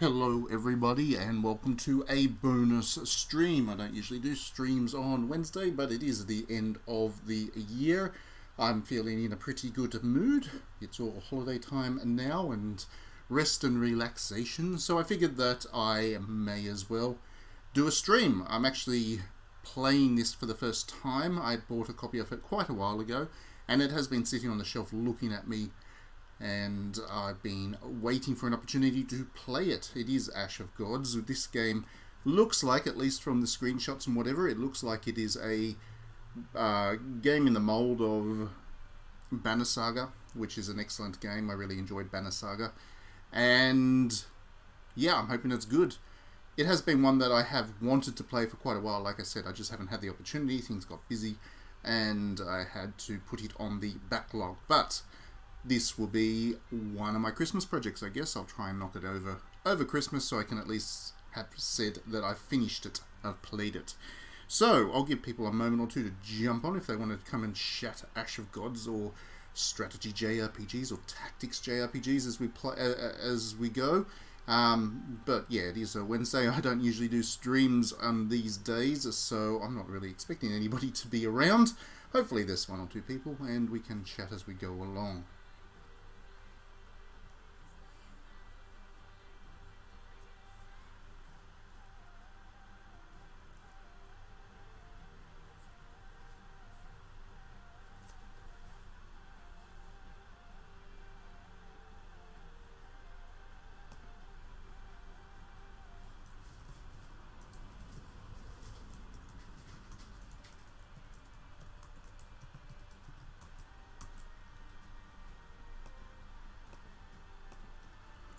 Hello everybody and welcome to a bonus stream. I don't usually do streams on Wednesday, but it is the end of the year. I'm feeling in a pretty good mood. It's all holiday time now and rest and relaxation, so I figured that I may as well do a stream. I'm actually playing this for the first time. I bought a copy of it quite a while ago and it has been sitting on the shelf looking at me, and I've been waiting for an opportunity to play it. It is Ash of Gods. This game looks like, at least from the screenshots and whatever, it looks like it is a game in the mold of Banner Saga, which is an excellent game. I really enjoyed Banner Saga. And yeah, I'm hoping it's good. It has been one that I have wanted to play for quite a while. Like I said, I just haven't had the opportunity. Things got busy and I had to put it on the backlog. But this will be one of my Christmas projects, I guess. I'll try and knock it over Christmas so I can at least have said that I've finished it, I've played it. So, I'll give people a moment or two to jump on if they want to come and chat Ash of Gods or strategy JRPGs or tactics JRPGs as we go. But yeah, it is a Wednesday. I don't usually do streams on these days, so I'm not really expecting anybody to be around. Hopefully there's one or two people and we can chat as we go along.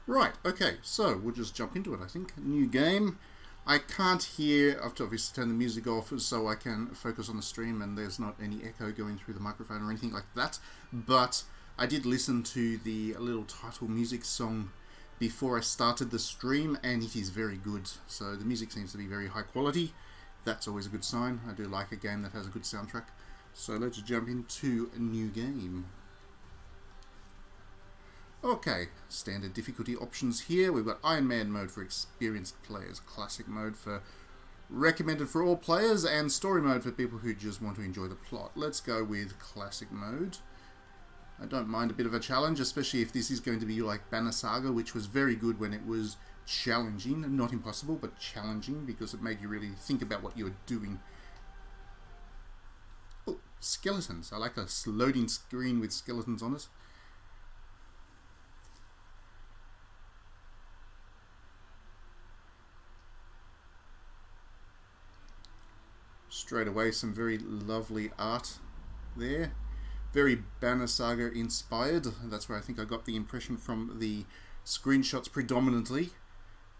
Right, okay, so we'll just jump into it, I think. New game. I can't hear, I have to obviously turn the music off so I can focus on the stream and there's not any echo going through the microphone or anything like that. But I did listen to the little title music song before I started the stream and it is very good. So the music seems to be very high quality. That's always a good sign. I do like a game that has a good soundtrack. So let's jump into a new game. Okay, standard difficulty options here. We've got Iron Man mode for experienced players, classic mode for recommended for all players, and story mode for people who just want to enjoy the plot. Let's go with classic mode. I don't mind a bit of a challenge, especially if this is going to be like Banner Saga, which was very good when it was challenging. Not impossible, but challenging, because it made you really think about what you were doing. Oh, skeletons. I like a loading screen with skeletons on it. Straight away, some very lovely art there. Very Banner Saga inspired. That's where I think I got the impression from the screenshots predominantly.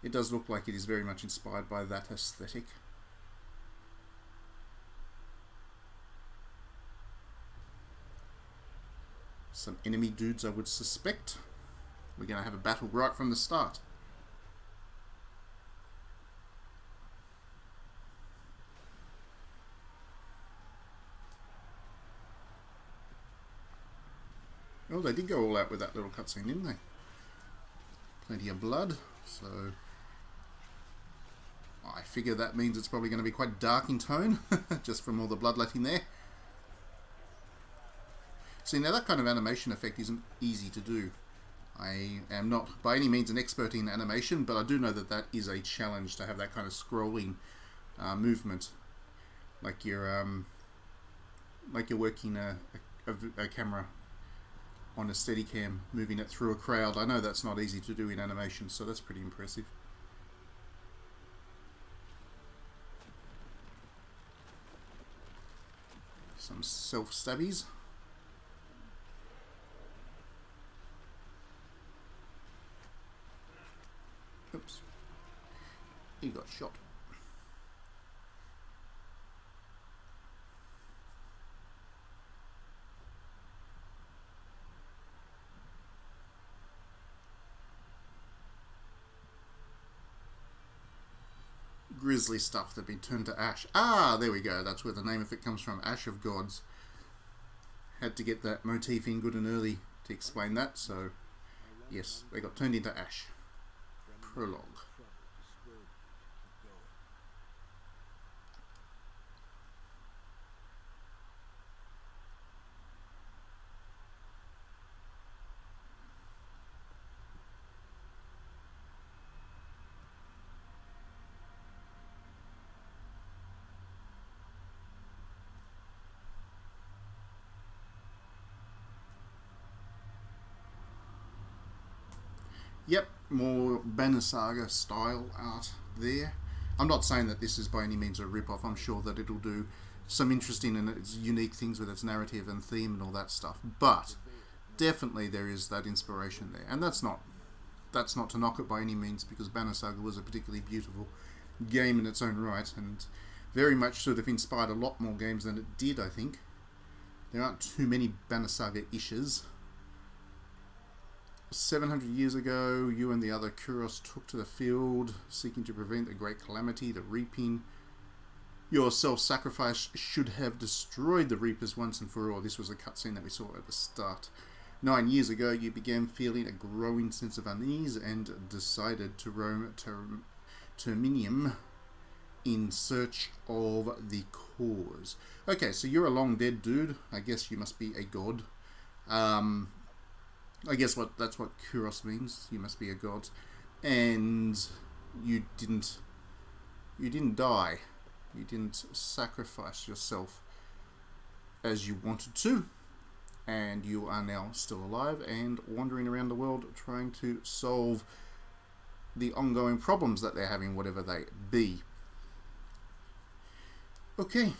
It does look like it is very much inspired by that aesthetic. Some enemy dudes, I would suspect. We're going to have a battle right from the start. Oh, they did go all out with that little cutscene, didn't they? Plenty of blood, so I figure that means it's probably going to be quite dark in tone, just from all the bloodletting there. See, now that kind of animation effect isn't easy to do. I am not by any means an expert in animation, but I do know that that is a challenge to have that kind of scrolling movement, like you're working a camera on a Steadicam, moving it through a crowd. I know that's not easy to do in animation, so that's pretty impressive. Some self-stabbies. Oops. He got shot. Grisly stuff that had been turned to ash. Ah, there we go. That's where the name of it comes from. Ash of Gods. Had to get that motif in good and early to explain that. So, yes, they got turned into ash. Prologue. Yep, more Banner Saga style art there. I'm not saying that this is by any means a rip-off. I'm sure that it'll do some interesting and its unique things with its narrative and theme and all that stuff. But definitely there is that inspiration there. And that's not to knock it by any means, because Banner Saga was a particularly beautiful game in its own right, and very much sort of inspired a lot more games than it did, I think. There aren't too many Banner Saga-ishes. 700 years ago, you and the other Kuros took to the field, seeking to prevent the great calamity, the reaping. Your self-sacrifice should have destroyed the Reapers once and for all. This was a cutscene that we saw at the start. 9 years ago, you began feeling a growing sense of unease and decided to roam Terminium in search of the cause. Okay, so you're a long dead dude. I guess you must be a god. I guess that's what Kuros means. You must be a god, and you didn't die. You didn't sacrifice yourself as you wanted to, and you are now still alive and wandering around the world trying to solve the ongoing problems that they're having, whatever they be. Okay.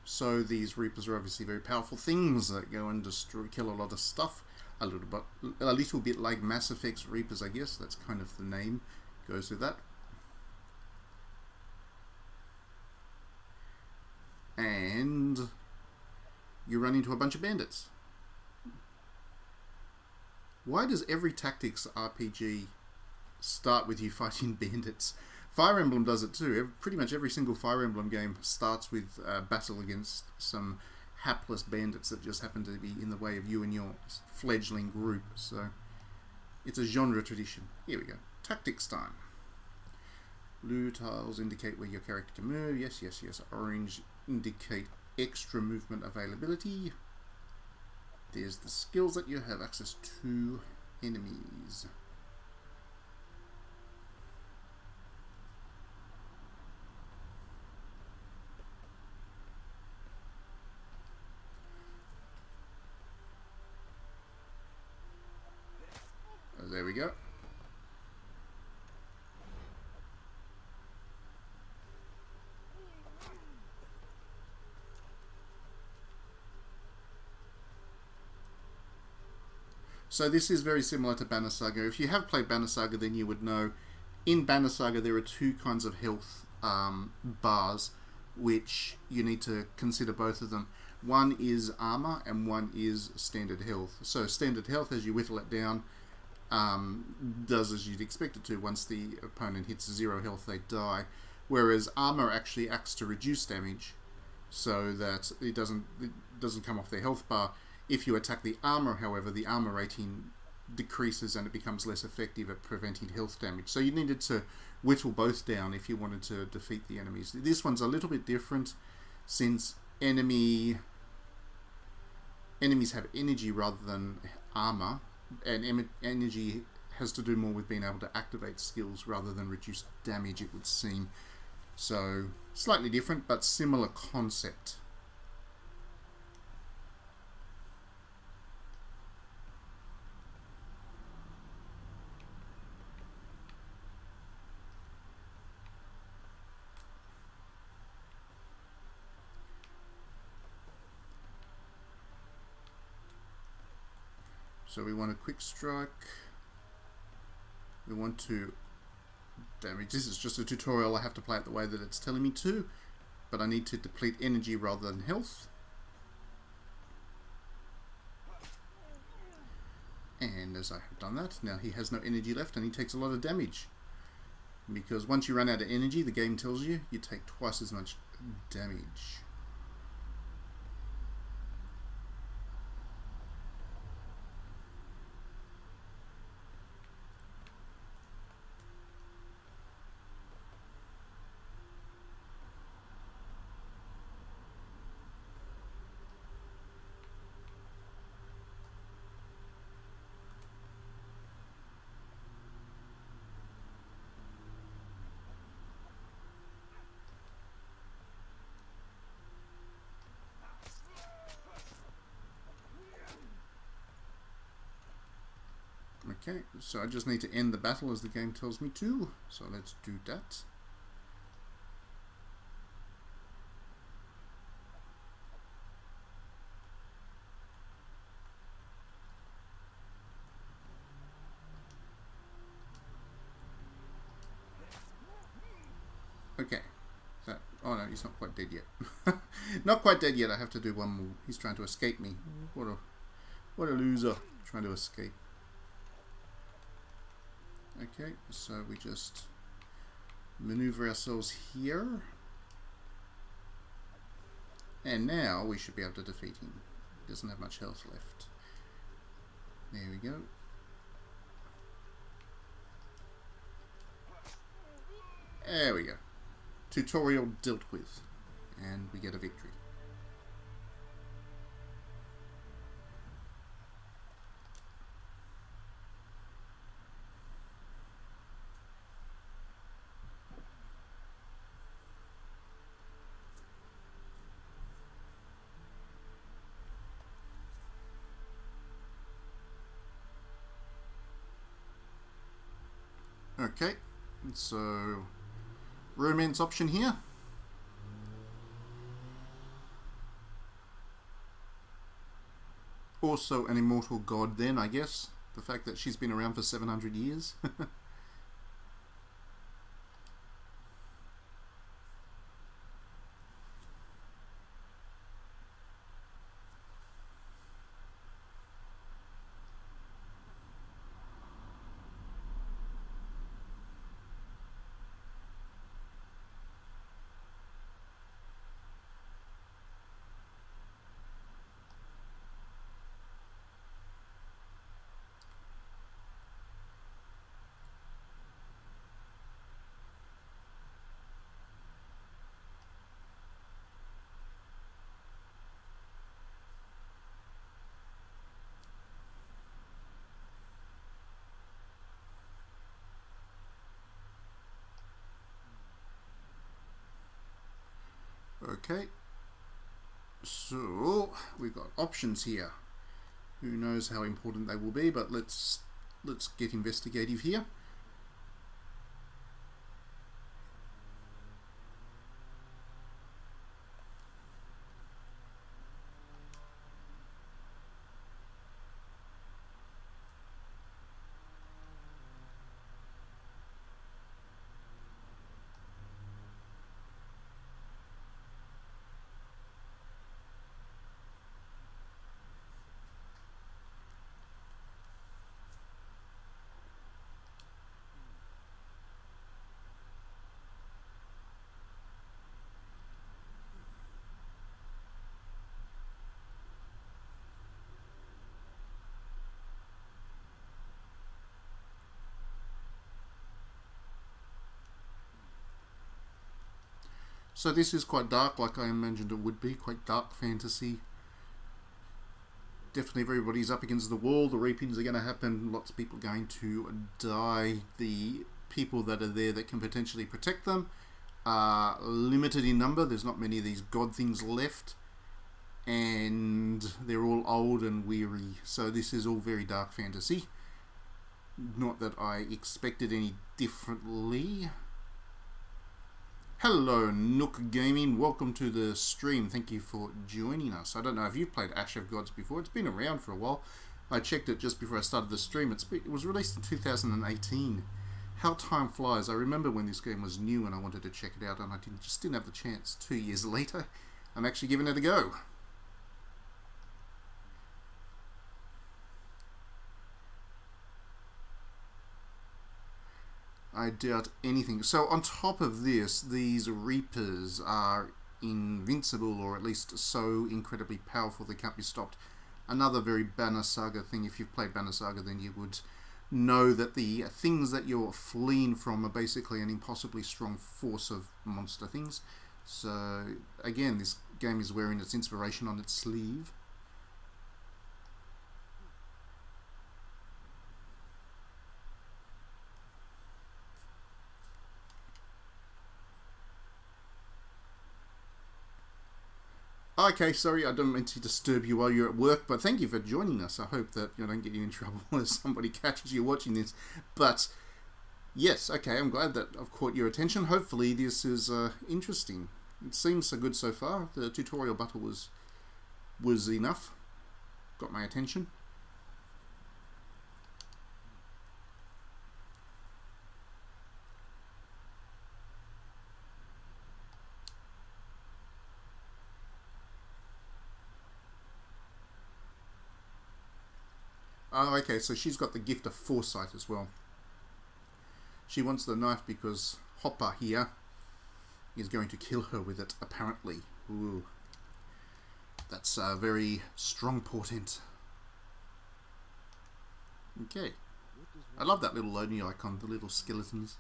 So these Reapers are obviously very powerful things that go and kill a lot of stuff. A little bit like Mass Effect's Reapers, I guess. That's kind of the name. Goes with that. And you run into a bunch of bandits. Why does every tactics RPG start with you fighting bandits? Fire Emblem does it too. Pretty much every single Fire Emblem game starts with a battle against some hapless bandits that just happen to be in the way of you and your fledgling group. So it's a genre tradition. Here we go. Tactics time. Blue tiles indicate where your character can move. Yes, yes, yes. Orange indicate extra movement availability. There's the skills that you have access to. Enemies. There we go. So this is very similar to Banner Saga. If you have played Banner Saga, then you would know in Banner Saga there are two kinds of health bars, which you need to consider both of them. One is armor and one is standard health. So standard health, as you whittle it down, does as you'd expect it to. Once the opponent hits 0 health, they die. Whereas armor actually acts to reduce damage, so that it doesn't come off their health bar. If you attack the armor, however, the armor rating decreases and it becomes less effective at preventing health damage. So you needed to whittle both down if you wanted to defeat the enemies. This one's a little bit different, since enemies have energy rather than armor, and energy has to do more with being able to activate skills rather than reduce damage, it would seem. So slightly different, but similar concept. So we want a quick strike. We want to damage. This is just a tutorial. I have to play it the way that it's telling me to. but I need to deplete energy rather than health. And as I have done that, now he has no energy left and he takes a lot of damage. Because once you run out of energy, the game tells you, you take twice as much damage. Okay, so I just need to end the battle as the game tells me to, so let's do that. Okay, oh no, he's not quite dead yet. Not quite dead yet, I have to do one more. He's trying to escape me. What a loser, trying to escape. Okay, so we just maneuver ourselves here. And now we should be able to defeat him. He doesn't have much health left. There we go. There we go. Tutorial dealt with. And we get a victory. Okay, so romance option here. Also an immortal god then, I guess. The fact that she's been around for 700 years. Okay, so we've got options here. Who knows how important they will be, but let's get investigative here. So this is quite dark, like I imagined it would be, quite dark fantasy. Definitely everybody's up against the wall, the reapings are going to happen, lots of people are going to die. The people that are there that can potentially protect them are limited in number, there's not many of these god things left. And they're all old and weary, so this is all very dark fantasy. Not that I expected any differently. Hello Nook Gaming, welcome to the stream, thank you for joining us. I don't know if you've played Ash of Gods before, it's been around for a while. I checked it just before I started the stream, it was released in 2018. How time flies. I remember when this game was new and I wanted to check it out, and I just didn't have the chance. 2 years later, I'm actually giving it a go. I doubt anything. So on top of this, these Reapers are invincible, or at least so incredibly powerful they can't be stopped. Another very Banner Saga thing. If you've played Banner Saga, then you would know that the things that you're fleeing from are basically an impossibly strong force of monster things. So again, this game is wearing its inspiration on its sleeve. Okay, sorry, I don't mean to disturb you while you're at work, but thank you for joining us. I hope that I don't get you in trouble if somebody catches you watching this. But yes, okay, I'm glad that I've caught your attention. Hopefully this is interesting. It seems so good so far. The tutorial battle was enough. Got my attention. Oh, okay, so she's got the gift of foresight as well. She wants the knife because Hopper here is going to kill her with it, apparently. Ooh. That's a very strong portent. Okay. I love that little loading icon, the little skeletons.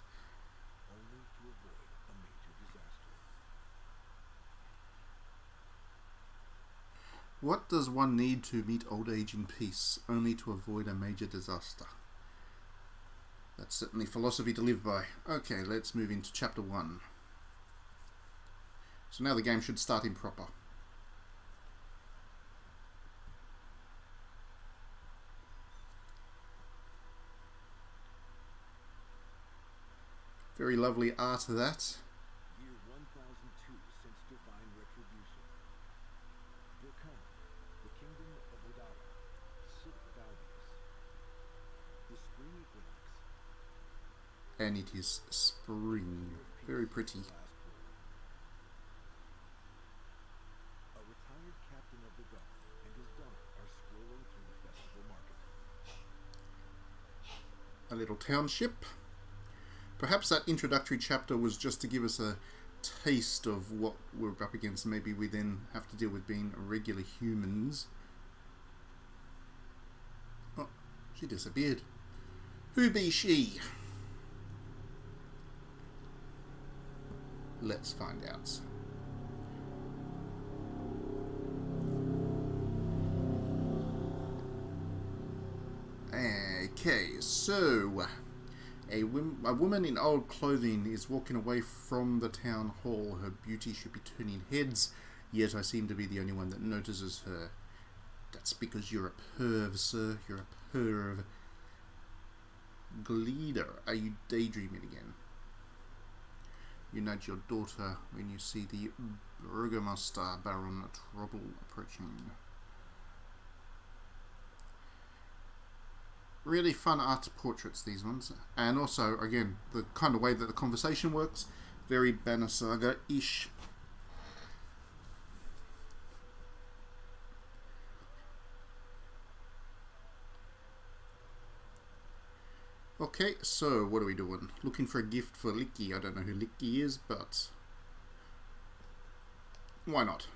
What does one need to meet old age in peace, only to avoid a major disaster? That's certainly philosophy to live by. Okay, let's move into chapter 1. So now the game should start in proper. Very lovely art of that. And it is spring. Very pretty. A retired captain of the guard and his daughter are strolling through the festival market. A little township. Perhaps that introductory chapter was just to give us a taste of what we're up against. Maybe we then have to deal with being regular humans. Oh, she disappeared. Who be she? Let's find out. Okay, so a woman in old clothing is walking away from the town hall. Her beauty should be turning heads, yet I seem to be the only one that notices her. That's because you're a perv, sir. You're a perv. Gleader, are you daydreaming again? You nudge your daughter when you see the Burgomaster Baron Trouble approaching. Really fun art portraits, these ones. And also, again, the kind of way that the conversation works, very Banner Saga-ish. Okay, so what are we doing? Looking for a gift for Licky. I don't know who Licky is, but why not?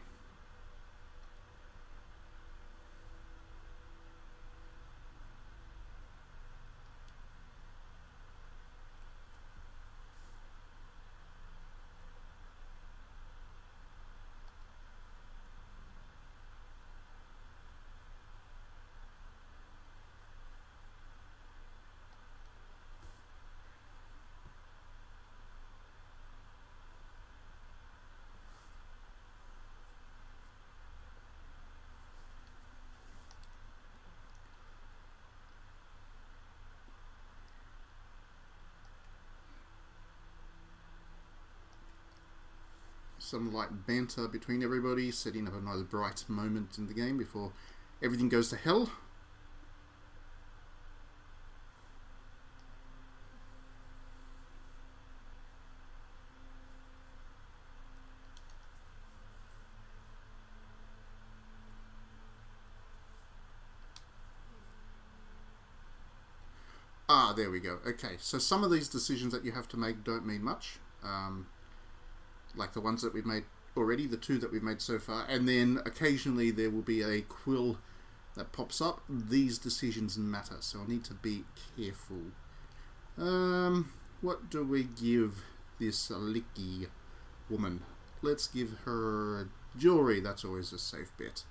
Some light banter between everybody, setting up another bright moment in the game before everything goes to hell. Ah, there we go. Okay, so some of these decisions that you have to make don't mean much. Like the ones that we've made already, the 2 that we've made so far. And then occasionally there will be a quill that pops up. These decisions matter, so I need to be careful. What do we give this Licky woman? Let's give her jewelry. That's always a safe bet.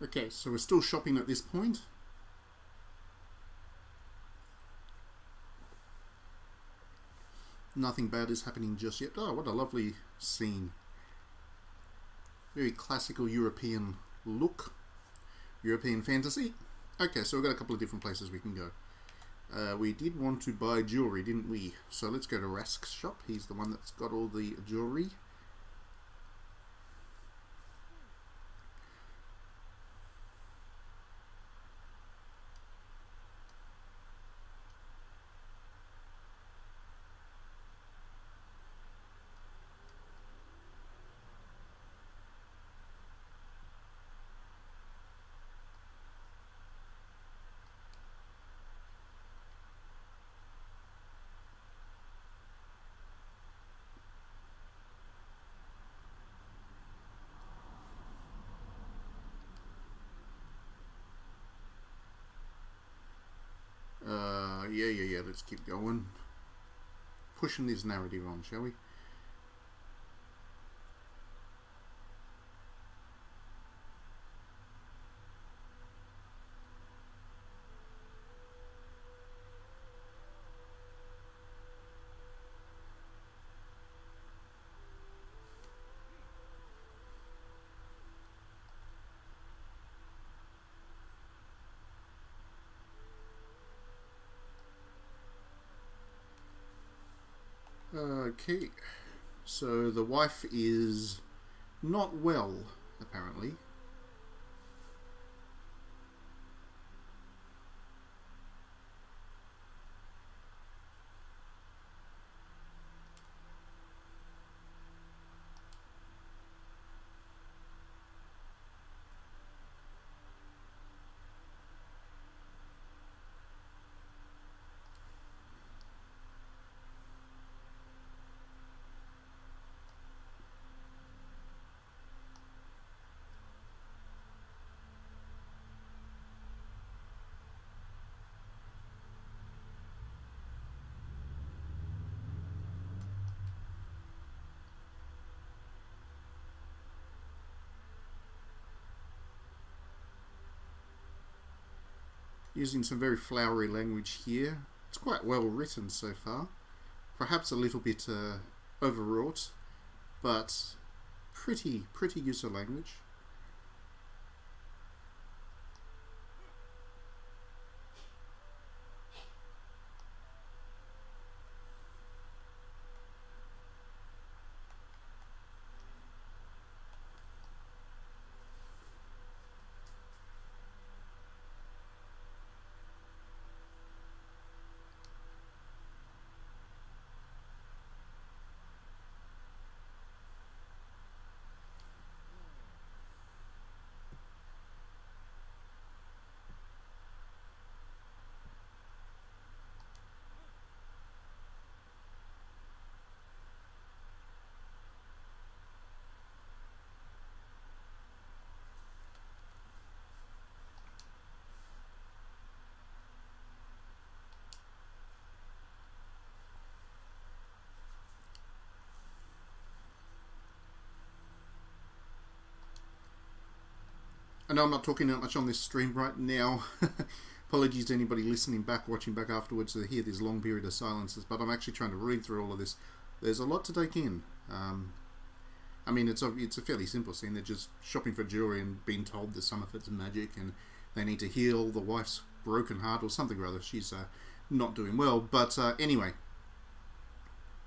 Okay, so we're still shopping at this point. Nothing bad is happening just yet. Oh, what a lovely scene. Very classical European look. European fantasy. Okay, so we've got a couple of different places we can go. We did want to buy jewelry, didn't we? So let's go to Rask's shop. He's the one that's got all the jewelry. Yeah, let's keep going. Pushing this narrative on, shall we? Okay, so the wife is not well, apparently. Using some very flowery language here. It's quite well written so far. Perhaps a little bit overwrought, but pretty use of language. I know I'm not talking that much on this stream right now. Apologies to anybody listening back, watching back afterwards to hear this long period of silences, but I'm actually trying to read through all of this. There's a lot to take in. I mean, it's a fairly simple scene. They're just shopping for jewelry and being told that some of it's magic and they need to heal the wife's broken heart or something or other. She's not doing well. But anyway,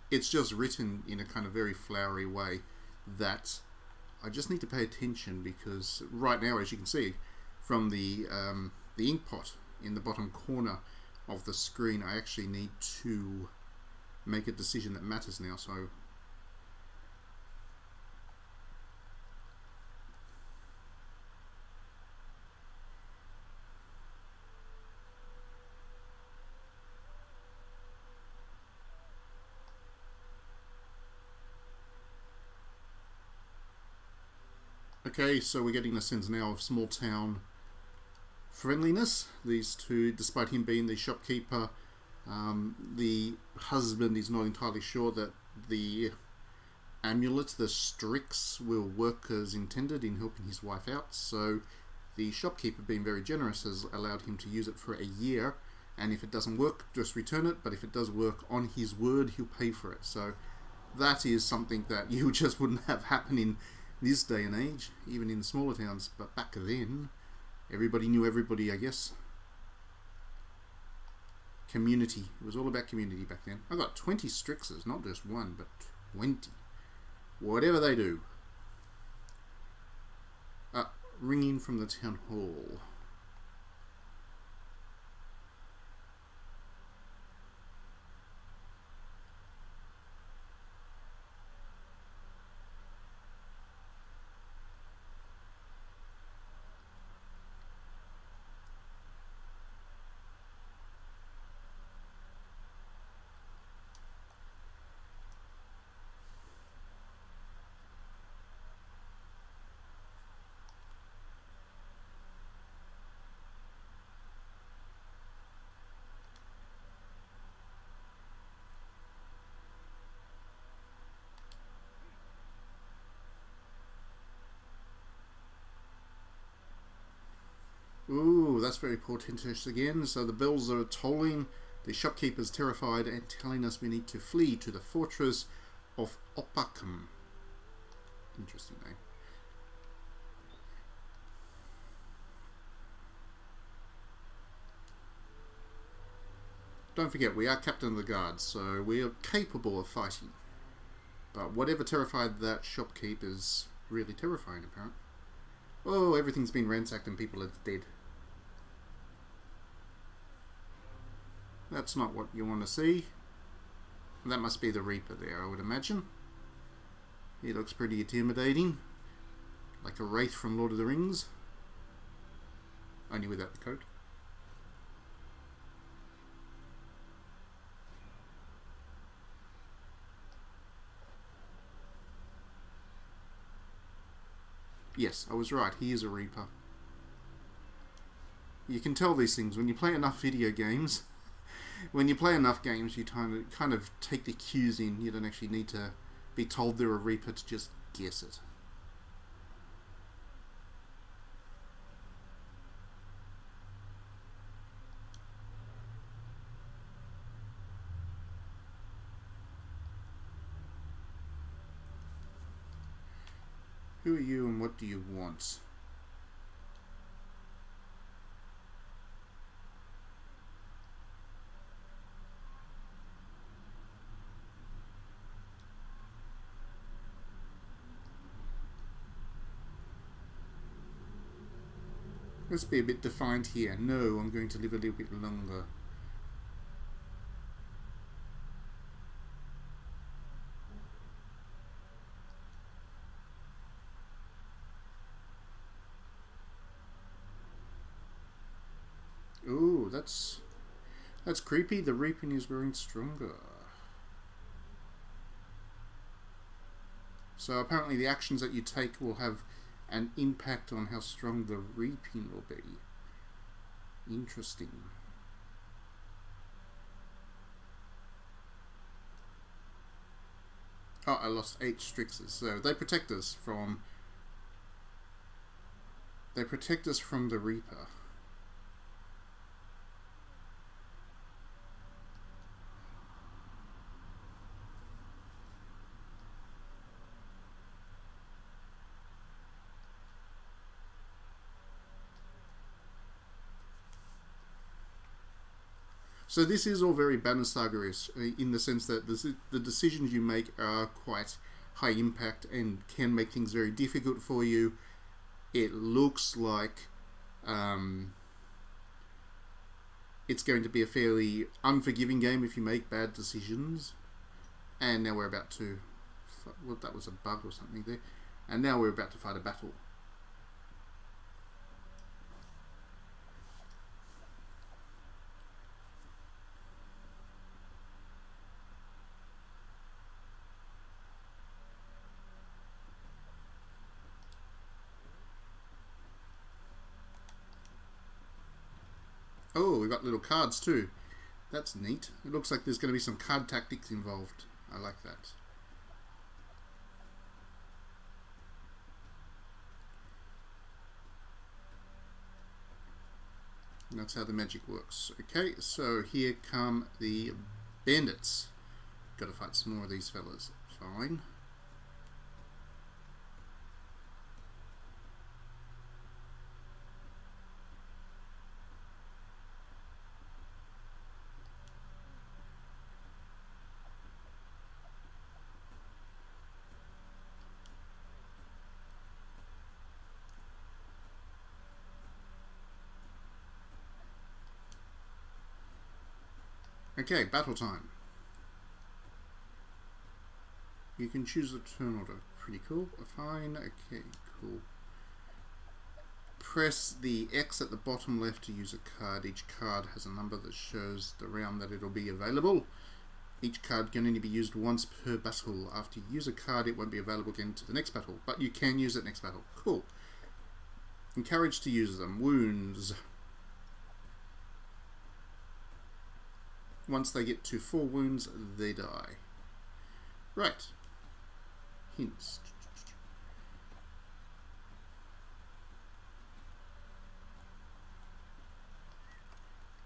it's just written in a kind of very flowery way that I just need to pay attention, because right now, as you can see from the ink pot in the bottom corner of the screen, I actually need to make a decision that matters now. So okay, so we're getting a sense now of small town friendliness. These two, despite him being the shopkeeper, the husband is not entirely sure that the amulet, the Strix, will work as intended in helping his wife out. So the shopkeeper, being very generous, has allowed him to use it for a year, and if it doesn't work, just return it, but if it does work on his word, he'll pay for it. So that is something that you just wouldn't have happen in this day and age, even in smaller towns. But back then, everybody knew everybody, I guess. Community. It was all about community back then. I got 20 Strixes, not just one, but 20. Whatever they do. Ringing from the town hall. Ooh, that's very portentous again. So the bells are tolling. The shopkeeper's terrified and telling us we need to flee to the fortress of Opacum. Interesting name. Don't forget, we are captain of the guard, so we are capable of fighting. But whatever terrified that shopkeep is really terrifying, apparently. Oh, everything's been ransacked and people are dead. That's not what you want to see. That must be the Reaper there, I would imagine. He looks pretty intimidating. Like a wraith from Lord of the Rings. Only without the coat. Yes, I was right. He is a Reaper. You can tell these things when you play enough video games. When you play enough games, you kind of take the cues in. You don't actually need to be told they're a Reaper to just guess it. Who are you and what do you want? Let's be a bit defined here. No, I'm going to live a little bit longer. Ooh, that's creepy. The reaping is growing stronger. So apparently the actions that you take will have an impact on how strong the reaping will be. Interesting. Oh, I lost 8 Strixes. So they protect us from... They protect us from the Reaper. So this is all very Banner Saga-ish, in the sense that the decisions you make are quite high impact and can make things very difficult for you. It looks like it's going to be a fairly unforgiving game if you make bad decisions. And now we're about to... Well, that was a bug or something there. And now we're about to fight a battle. Oh, we've got little cards too. That's neat. It looks like there's going to be some card tactics involved. I like that. And that's how the magic works. Okay, so here come the bandits. Got to fight some more of these fellas. Fine. Okay, battle time. You can choose the turn order. Pretty cool. Fine. Okay, cool. Press the X at the bottom left to use a card. Each card has a number that shows the round that it'll be available. Each card can only be used once per battle. After you use a card, it won't be available again to the next battle, but you can use it next battle. Cool. Encouraged to use them. Wounds. Once they get to 4 wounds, they die. Right. Hints.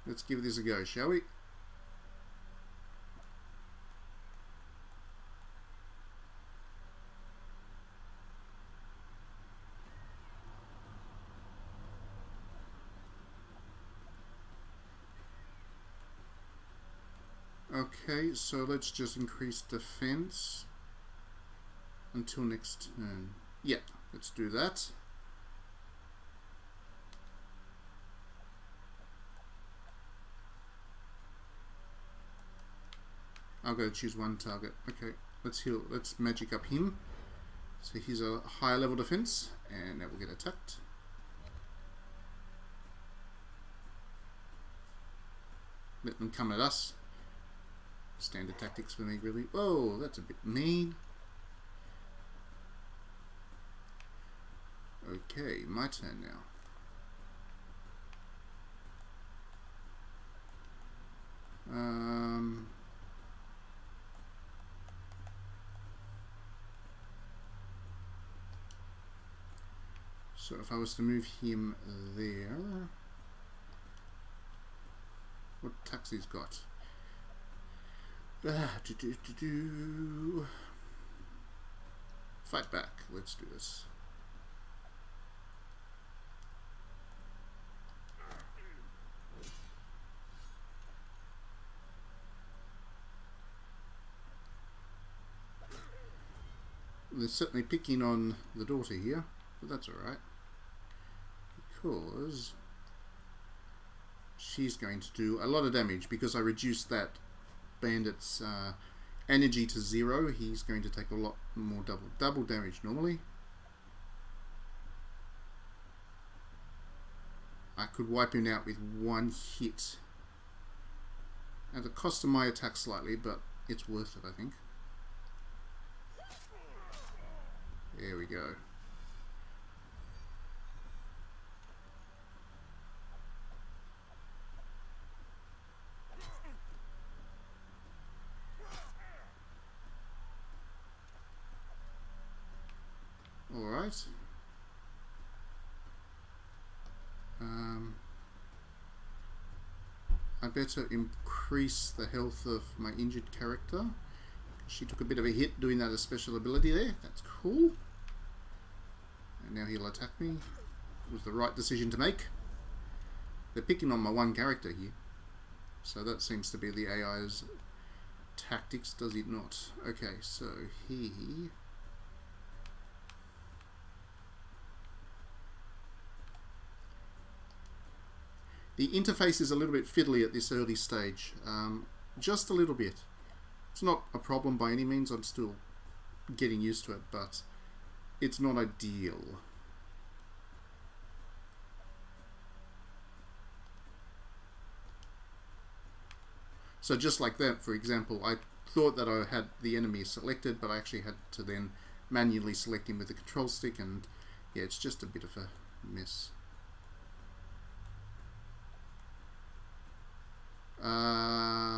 Let's give this a go, shall we? Okay, so let's just increase defense until next turn. Yeah, let's do that. I'll go choose one target. Okay, let's heal. Let's magic up him. So he's a higher level defense, and now we'll get attacked. Let them come at us. Standard tactics for me, really. Whoa, that's a bit mean. Okay, my turn now. So if I was to move him there, what attacks he's got? Fight back. Let's do this. They're certainly picking on the daughter here, but that's alright. Because she's going to do a lot of damage because I reduced that bandit's energy to 0. He's going to take a lot more double damage normally. I could wipe him out with one hit at the cost of my attack slightly, but it's worth it, I think. There we go. Alright. I better increase the health of my injured character. She took a bit of a hit doing that as special ability there. That's cool. And now he'll attack me. It was the right decision to make. They're picking on my one character here. So that seems to be the AI's tactics, does it not? Okay, so he... The interface is a little bit fiddly at this early stage. Just a little bit. It's not a problem by any means, I'm still getting used to it, but it's not ideal. So just like that, for example, I thought that I had the enemy selected, but I actually had to then manually select him with the control stick, and yeah, it's just a bit of a mess.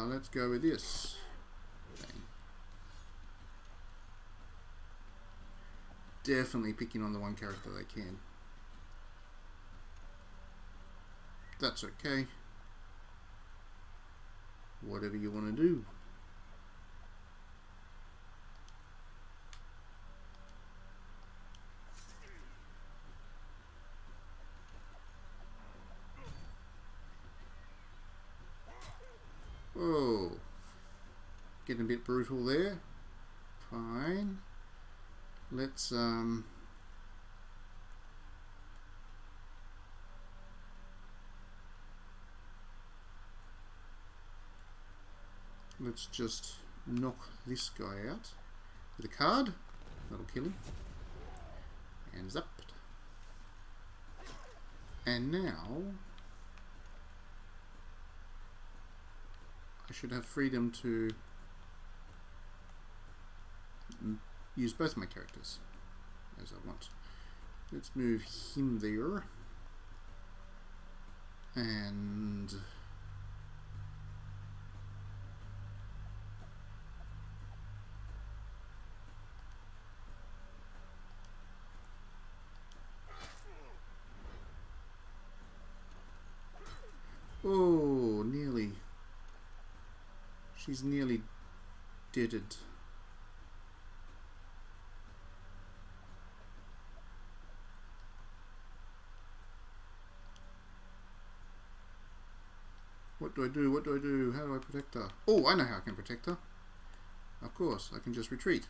Let's go with this. Bang. Definitely picking on the one character they can. That's okay. Whatever you want to do. Oh, getting a bit brutal there. Fine. Let's just knock this guy out with a card. That'll kill him. And zapped. And now I should have freedom to use both my characters as I want. Let's move him there. And oh, nearly. She's nearly deaded. What do I do? What do I do? How do I protect her? Oh, I know how I can protect her. Of course, I can just retreat.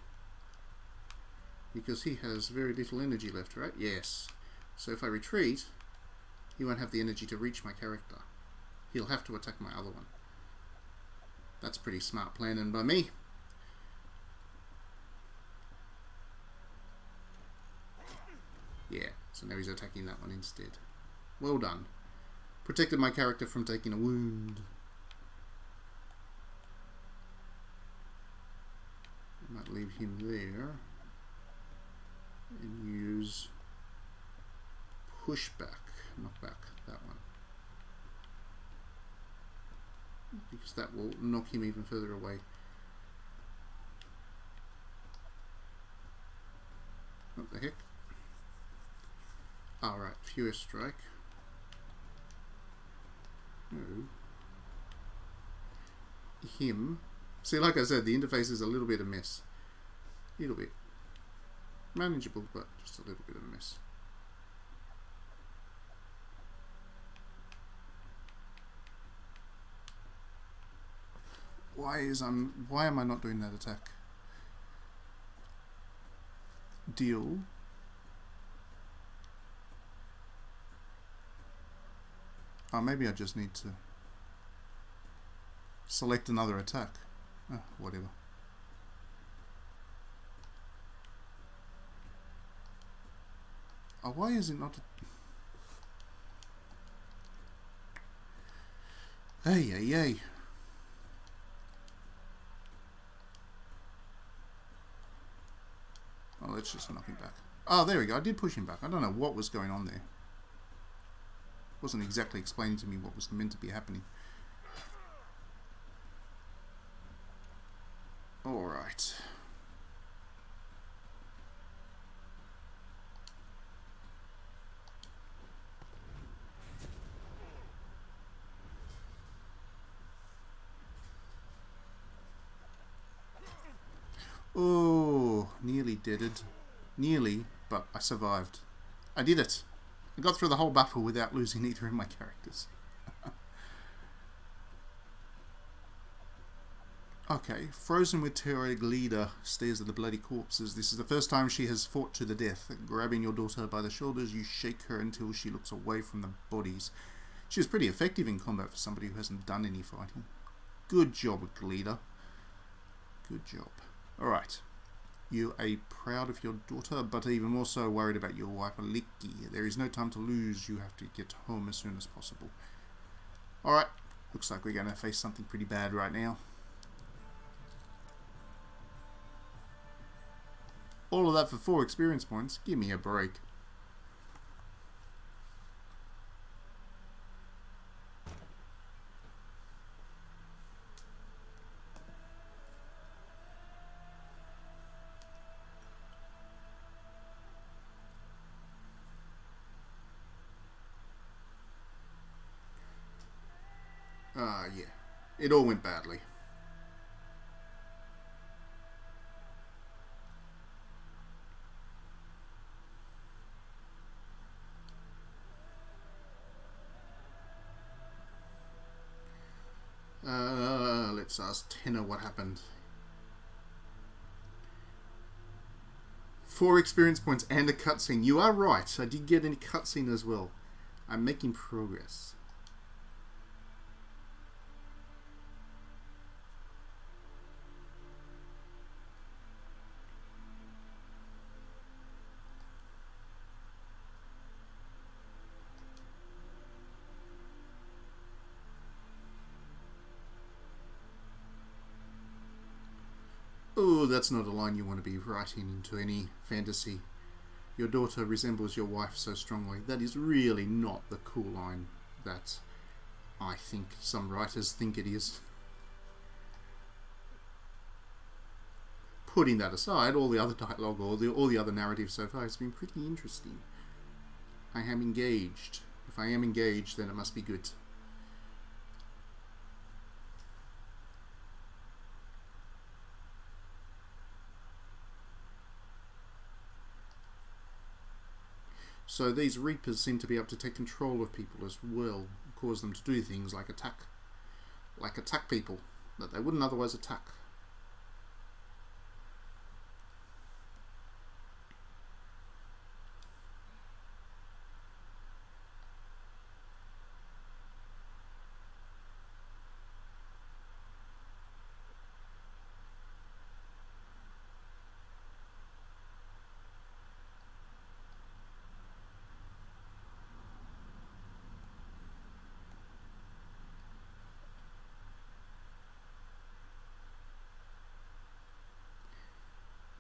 Because he has very little energy left, right? Yes. So if I retreat, he won't have the energy to reach my character. He'll have to attack my other one. That's pretty smart planning by me. Yeah, so now he's attacking that one instead. Well done. Protected my character from taking a wound. I might leave him there and use pushback, knock back that one, because that will knock him even further away. What the heck? Alright, Furious Strike. No. Him. See, like I said, the interface is a little bit of a mess. A little bit. Manageable, but just a little bit of a mess. Why am I not doing that attack? Deal. Oh, maybe I just need to select another attack. Oh, whatever. Oh, why is it not? Hey, hey, hey. Oh, let's just knock him back. Oh, there we go. I did push him back. I don't know what was going on there. Wasn't exactly explaining to me what was meant to be happening. Alright. Oh, nearly deaded. Nearly, but I survived. I did it. I got through the whole battle without losing either of my characters. Okay, frozen with terror, Glida stares at the bloody corpses. This is the first time she has fought to the death. Grabbing your daughter by the shoulders, you shake her until she looks away from the bodies. She is pretty effective in combat for somebody who hasn't done any fighting. Good job, Glida. Good job. Alright. You are proud of your daughter, but even more so worried about your wife, Licky. There is no time to lose. You have to get home as soon as possible. Alright. Looks like we're going to face something pretty bad right now. All of that for 4 experience points. Give me a break. Yeah. It all went badly. Let's ask Tenor what happened. 4 experience points and a cutscene. You are right. I did get a cutscene as well. I'm making progress. Oh, that's not a line you want to be writing into any fantasy. Your daughter resembles your wife so strongly. That is really not the cool line that I think some writers think it is. Putting that aside, all the other dialogue or all the other narrative so far has been pretty interesting. I am engaged. If I am engaged, then it must be good. So these Reapers seem to be able to take control of people as well, cause them to do things like attack people that they wouldn't otherwise attack.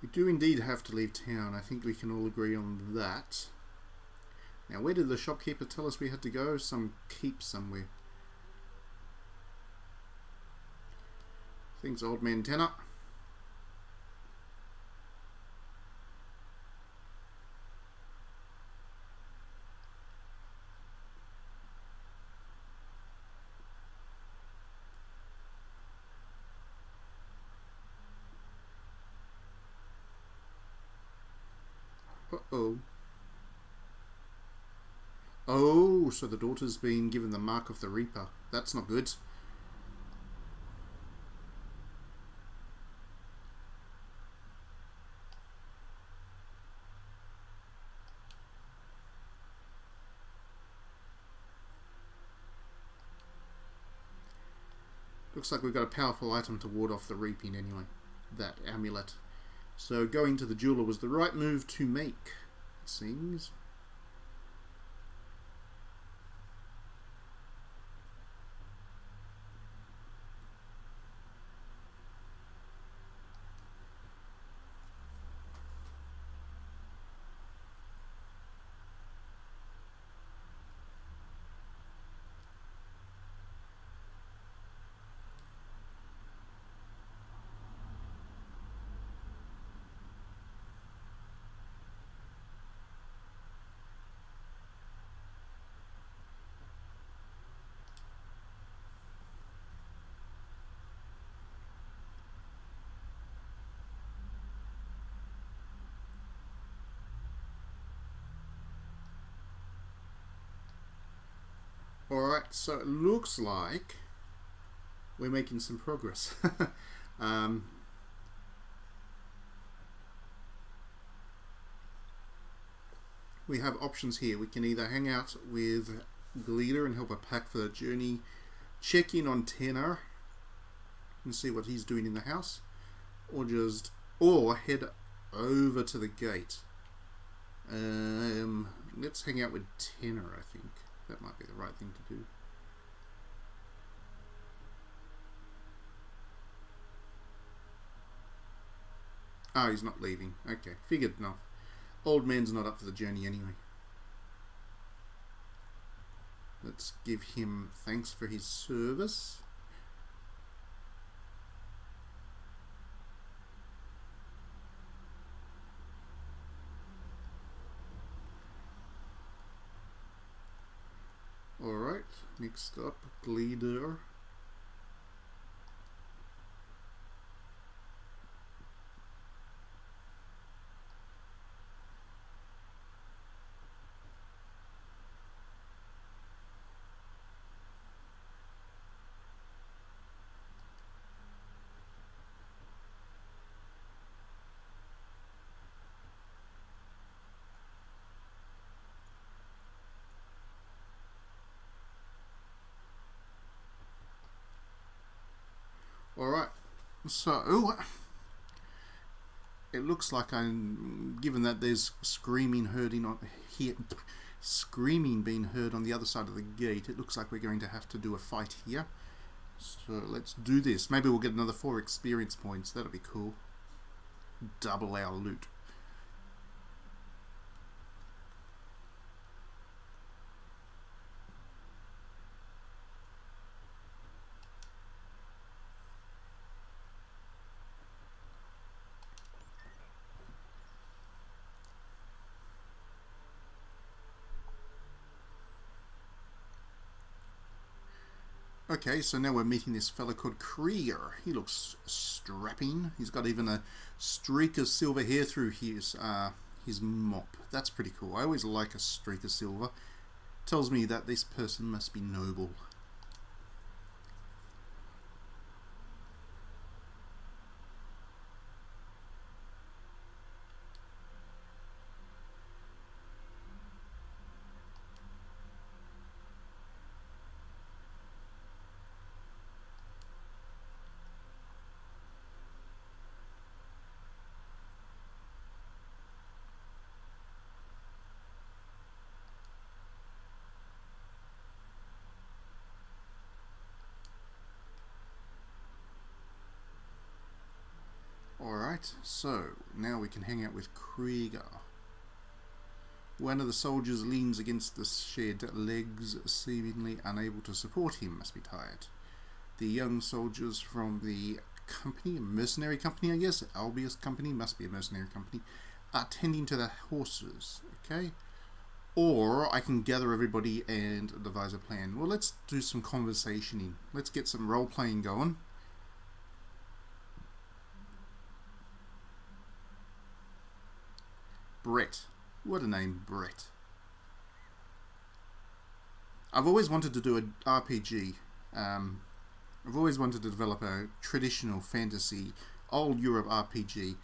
We do indeed have to leave town. I think we can all agree on that. Now, where did the shopkeeper tell us we had to go? Some keep somewhere. Thanks, old man Tenor. Uh-oh. Oh, so the daughter's been given the mark of the Reaper. That's not good. Looks like we've got a powerful item to ward off the reaping anyway. That amulet. So going to the jeweler was the right move to make, it seems. Alright, so it looks like we're making some progress. Um, we have options here. We can either hang out with the leader and help her pack for the journey, check in on Tenor and see what he's doing in the house, or head over to the gate. Let's hang out with Tenor. I think that might be the right thing to do. Oh, he's not leaving. Okay, figured enough. Old man's not up for the journey anyway. Let's give him thanks for his service. Alright, next up, Leader. Alright, so it looks like given that there's screaming being heard on the other side of the gate, it looks like we're going to have to do a fight here. So let's do this. Maybe we'll get another 4 experience points. That'll be cool. Double our loot. Okay, so now we're meeting this fella called Krieger. He looks strapping. He's got even a streak of silver hair through his mop. That's pretty cool. I always like a streak of silver. Tells me that this person must be noble. Alright, so now we can hang out with Krieger. One of the soldiers leans against the shed, legs seemingly unable to support him, must be tired. The young soldiers from the company, a mercenary company I guess, Albius company, must be a mercenary company, are tending to the horses, okay? Or I can gather everybody and devise a plan. Well, let's do some conversationing. Let's get some role-playing going. Brett. What a name, Brett. I've always wanted to do an RPG. I've always wanted to develop a traditional fantasy, old Europe RPG,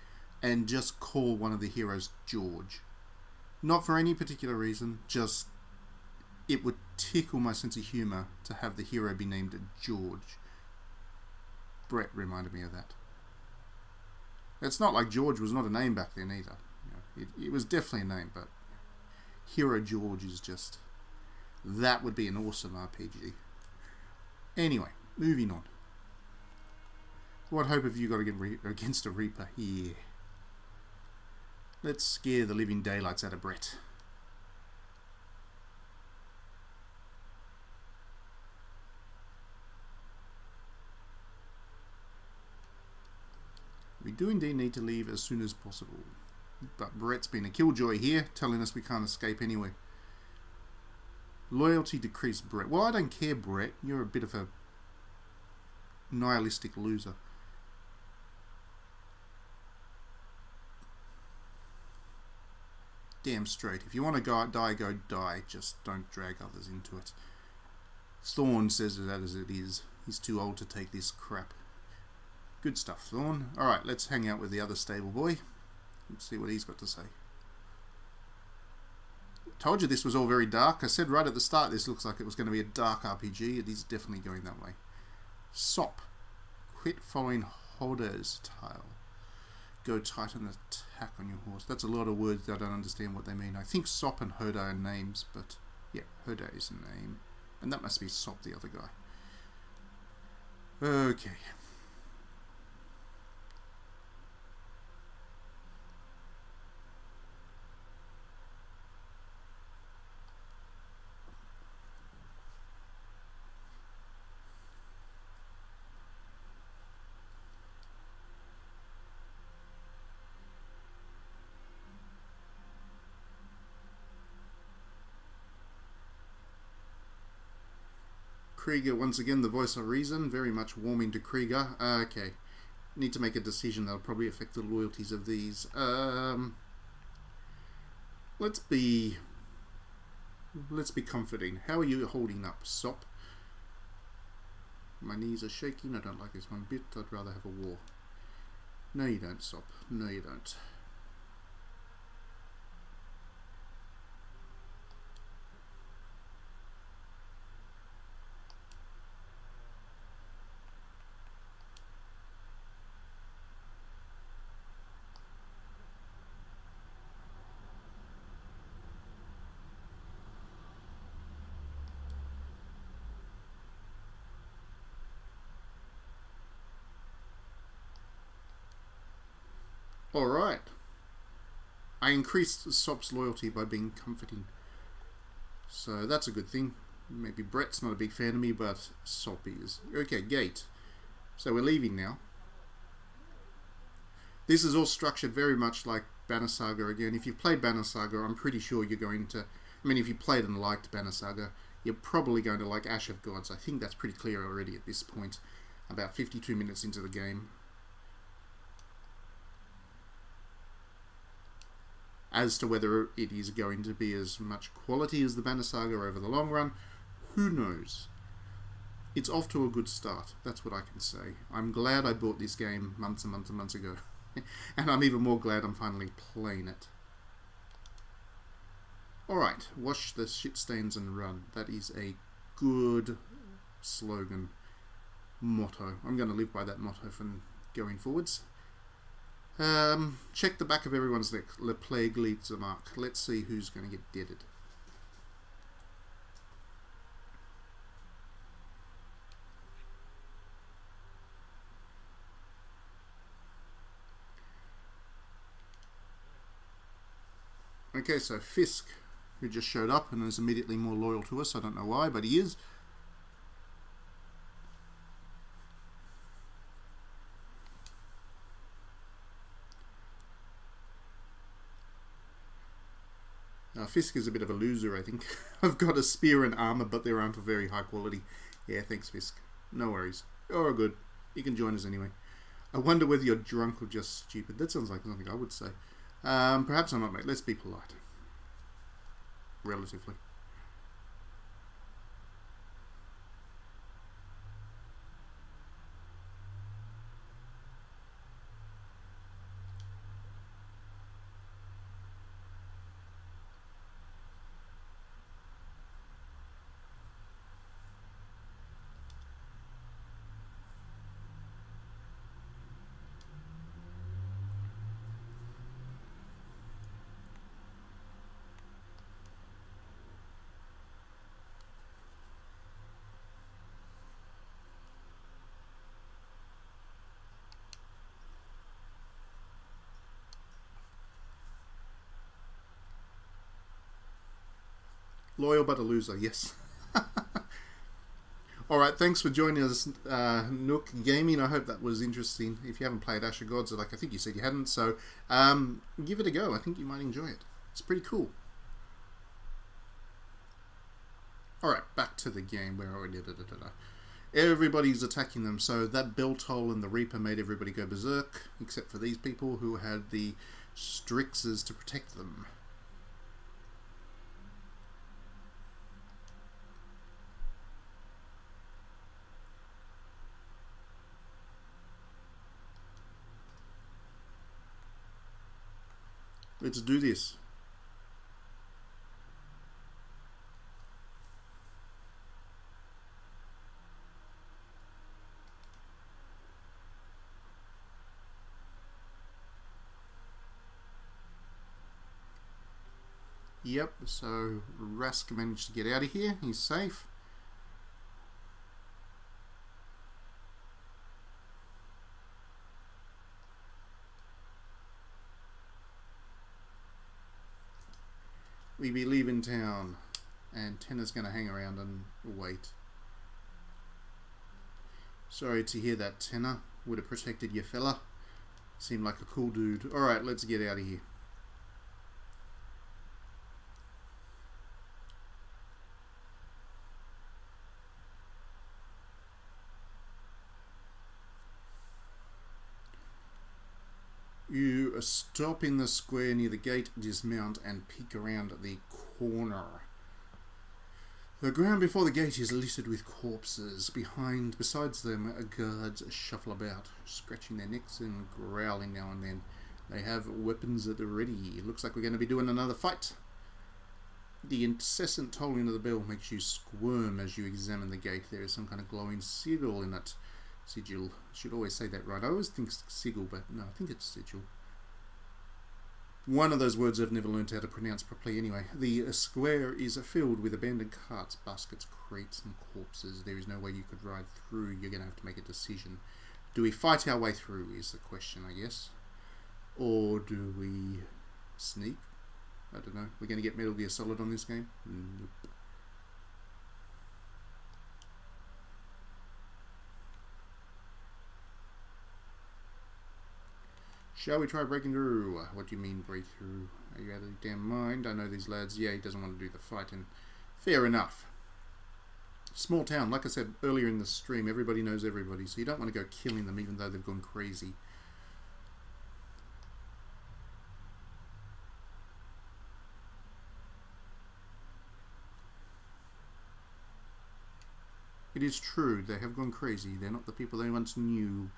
and just call one of the heroes George. Not for any particular reason, just it would tickle my sense of humour to have the hero be named George. Brett reminded me of that. It's not like George was not a name back then either. It was definitely a name, but Hero George is just... that would be an awesome RPG. Anyway, moving on. What hope have you got against a Reaper here? Let's scare the living daylights out of Brett. We do indeed need to leave as soon as possible. But Brett's been a killjoy here, telling us we can't escape anyway. Loyalty decreased, Brett. Well, I don't care, Brett. You're a bit of a nihilistic loser. Damn straight. If you want to go die. Just don't drag others into it. Thorn says that as it is. He's too old to take this crap. Good stuff, Thorn. Alright, let's hang out with the other stable boy. Let's see what he's got to say. Told you this was all very dark. I said right at the start this looks like it was going to be a dark RPG. It is definitely going that way. Sop. Quit following Hoda's tile. Go tighten attack on your horse. That's a lot of words that I don't understand what they mean. I think Sop and Hoda are names, but yeah, Hoda is a name. And that must be Sop, the other guy. Okay. Krieger, once again, the voice of reason, very much warming to Krieger. Okay, need to make a decision that'll probably affect the loyalties of these. Let's be comforting. How are you holding up, Sop? My knees are shaking. I don't like this one bit. I'd rather have a war. No, you don't, Sop. No, you don't. Alright. I increased Sop's loyalty by being comforting. So that's a good thing. Maybe Brett's not a big fan of me, but Sop is. Okay, gate. So we're leaving now. This is all structured very much like Banner Saga again. If you've played Banner Saga, I'm pretty sure you're going to... I mean, if you played and liked Banner Saga, you're probably going to like Ash of Gods. I think that's pretty clear already at this point. About 52 minutes into the game. As to whether it is going to be as much quality as the Banner Saga over the long run, who knows? It's off to a good start, that's what I can say. I'm glad I bought this game months and months and months ago. And I'm even more glad I'm finally playing it. Alright, wash the shit stains and run. That is a good slogan. Motto. I'm going to live by that motto from going forwards. Check the back of everyone's neck. Le Plague leaves a mark. Let's see who's going to get deaded. Okay, so Fisk, who just showed up and is immediately more loyal to us. I don't know why, but he is. Fisk is a bit of a loser, I think. I've got a spear and armor, but they aren't of very high quality. Yeah, thanks, Fisk. No worries. Oh, good. You can join us anyway. I wonder whether you're drunk or just stupid. That sounds like something I would say. Perhaps I'm not, mate. Let's be polite. Relatively. Loyal but a loser, yes. Alright, thanks for joining us, Nook Gaming. I hope that was interesting. If you haven't played Ash of Gods, like I think you said you hadn't, so give it a go. I think you might enjoy it. It's pretty cool. Alright, back to the game. Where are we? Everybody's attacking them, so that bell toll and the Reaper made everybody go berserk, except for these people who had the Strixes to protect them. Let's do this. Yep, so Rask managed to get out of here. He's safe. We be leaving town, and Tenna's going to hang around and wait. Sorry to hear that, Tenna. Would have protected your fella. Seemed like a cool dude. Alright, let's get out of here. You stop in the square near the gate, dismount, and peek around the corner. The ground before the gate is littered with corpses. Besides them, guards shuffle about, scratching their necks and growling now and then. They have weapons at the ready. It looks like we're going to be doing another fight. The incessant tolling of the bell makes you squirm as you examine the gate. There is some kind of glowing sigil in it. Sigil. Should always say that right. I always think sigil, but no, I think it's sigil. One of those words I've never learned how to pronounce properly anyway. The square is filled with abandoned carts, baskets, crates, and corpses. There is no way you could ride through. You're going to have to make a decision. Do we fight our way through is the question, I guess. Or do we sneak? I don't know. We're going to get Metal Gear Solid on this game? Nope. Shall we try breaking through? What do you mean break through? Are you out of your damn mind? I know these lads. Yeah, he doesn't want to do the fighting. Fair enough. Small town. Like I said earlier in the stream, everybody knows everybody, so you don't want to go killing them even though they've gone crazy. It is true, they have gone crazy. They're not the people they once knew.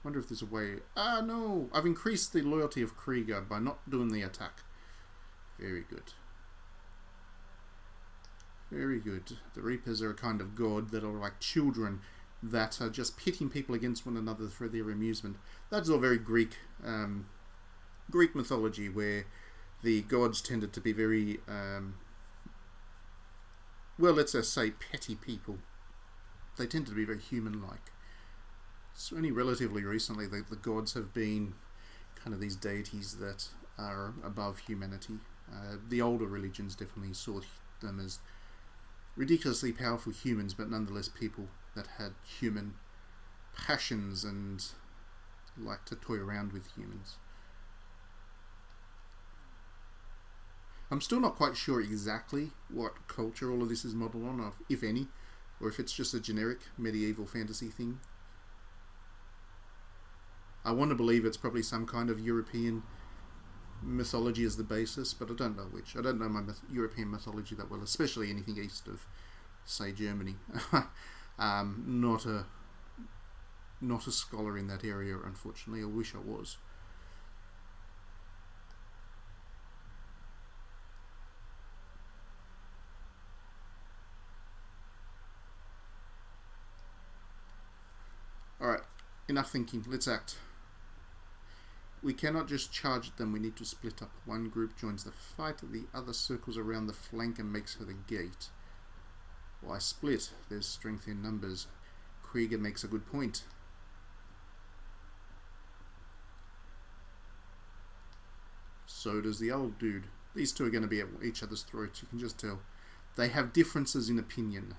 Wonder if there's a way. Ah, no! I've increased the loyalty of Krieger by not doing the attack. Very good. Very good. The Reapers are a kind of god that are like children that are just pitting people against one another for their amusement. That's all very Greek mythology, where the gods tended to be very, well, let's just say petty people. They tended to be very human-like. So only relatively recently the gods have been kind of these deities that are above humanity. The older religions definitely saw them as ridiculously powerful humans, but nonetheless people that had human passions and liked to toy around with humans. I'm still not quite sure exactly what culture all of this is modelled on, if any, or if it's just a generic medieval fantasy thing. I want to believe it's probably some kind of European mythology as the basis, but I don't know which. I don't know my European mythology that well, especially anything east of, say, Germany. Not a scholar in that area, unfortunately. I wish I was. Alright, enough thinking. Let's act. We cannot just charge at them, we need to split up. One group joins the fight, the other circles around the flank and makes for the gate. Why split? There's strength in numbers. Krieger makes a good point. So does the old dude. These two are going to be at each other's throats, you can just tell. They have differences in opinion.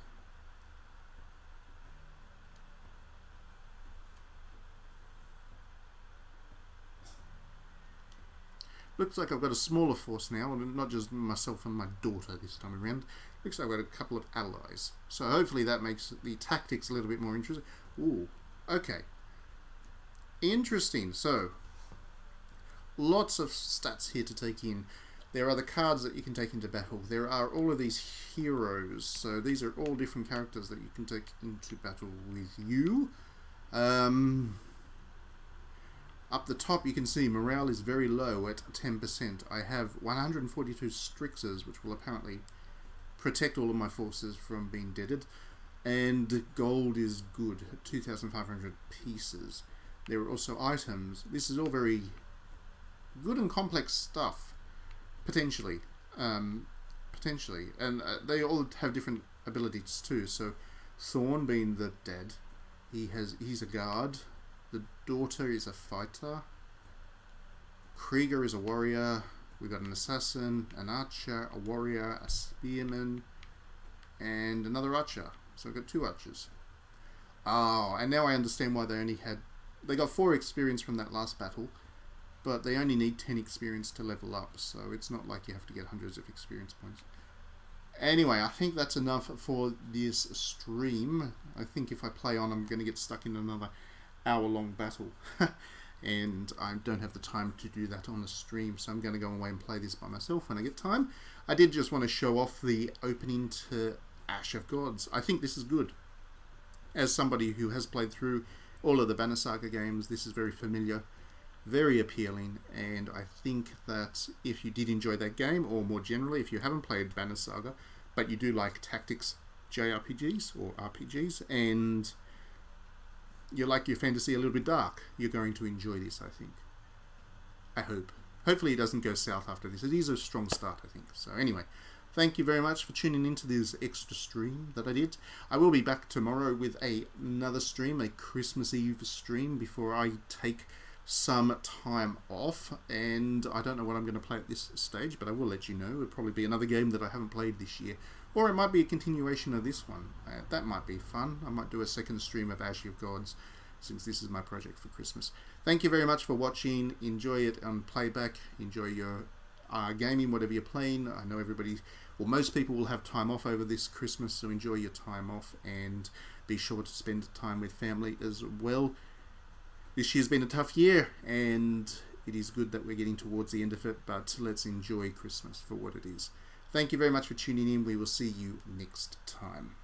Looks like I've got a smaller force now, and not just myself and my daughter this time around. Looks like I've got a couple of allies. So hopefully that makes the tactics a little bit more interesting. Ooh, okay. Interesting. So, lots of stats here to take in. There are the cards that you can take into battle. There are all of these heroes. So these are all different characters that you can take into battle with you. Up the top you can see morale is very low at 10%. I have 142 Strixers, which will apparently protect all of my forces from being deaded. And gold is good, 2,500 pieces. There are also items. This is all very good and complex stuff, potentially. And they all have different abilities too. So Thorn being the dead, he's a guard. The daughter is a fighter. Krieger is a warrior. We've got an assassin, an archer, a warrior, a spearman, and another archer. So I've got 2 archers. Oh, and now I understand why they got 4 experience from that last battle, but they only need 10 experience to level up, so it's not like you have to get hundreds of experience points. Anyway, I think that's enough for this stream. I think if I play on, I'm going to get stuck in another hour-long battle. And I don't have the time to do that on the stream, so I'm going to go away and play this by myself when I get time. I did just want to show off the opening to Ash of Gods. I think this is good. As somebody who has played through all of the Banner Saga games, this is very familiar, very appealing, and I think that if you did enjoy that game, or more generally, if you haven't played Banner Saga, but you do like tactics JRPGs or RPGs, and you like your fantasy a little bit dark, you're going to enjoy this, I think. I hope. Hopefully it doesn't go south after this. It is a strong start, I think. So anyway, thank you very much for tuning into this extra stream that I did. I will be back tomorrow with another stream, a Christmas Eve stream, before I take some time off. And I don't know what I'm going to play at this stage, but I will let you know. It'll probably be another game that I haven't played this year. Or it might be a continuation of this one. That might be fun. I might do a second stream of Ash of Gods, since this is my project for Christmas. Thank you very much for watching. Enjoy it on playback. Enjoy your gaming, whatever you're playing. I know everybody, well, most people will have time off over this Christmas, so enjoy your time off and be sure to spend time with family as well. This year's been a tough year, and it is good that we're getting towards the end of it, but let's enjoy Christmas for what it is. Thank you very much for tuning in. We will see you next time.